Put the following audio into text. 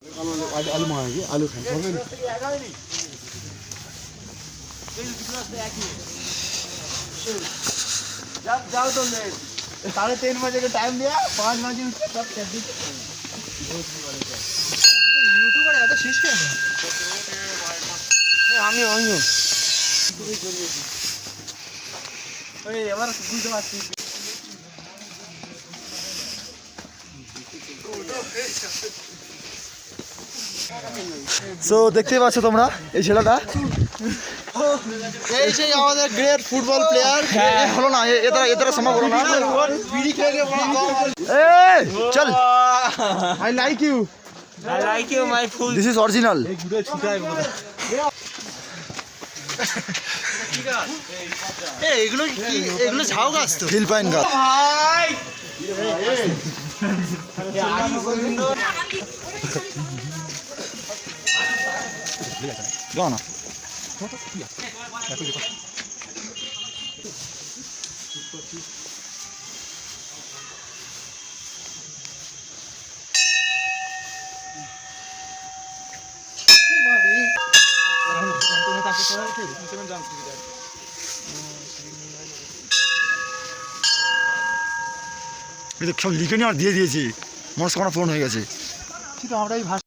आलू मांगेंगे आलू खाएंगे जब जाओ तो ले 3:30 बजे का टाइम दिया 5 बजे उठ के सब कर दी यूट्यूबर है तो शीश क्या है আমি আমি ওই এবার বুঝতে পারছি সো দেখতেই পাচ্ছ তোমরা এই ছেলেটা এই সেই আমাদের গ্রেট ফুটবল প্লেয়ার হলো না এদের সম্ভব হলো না বিড়ি খেয়ে গিয়ে এই চল I like you my fool this is original এগুলো কি এগুলো ঝাউ গাছ তো ফিলপাইন গাছ ভাই যাও না সব লিখে নিয়ে আর দিয়ে দিয়েছি মনস্কামনা পূরণ হয়ে গেছে আমরাই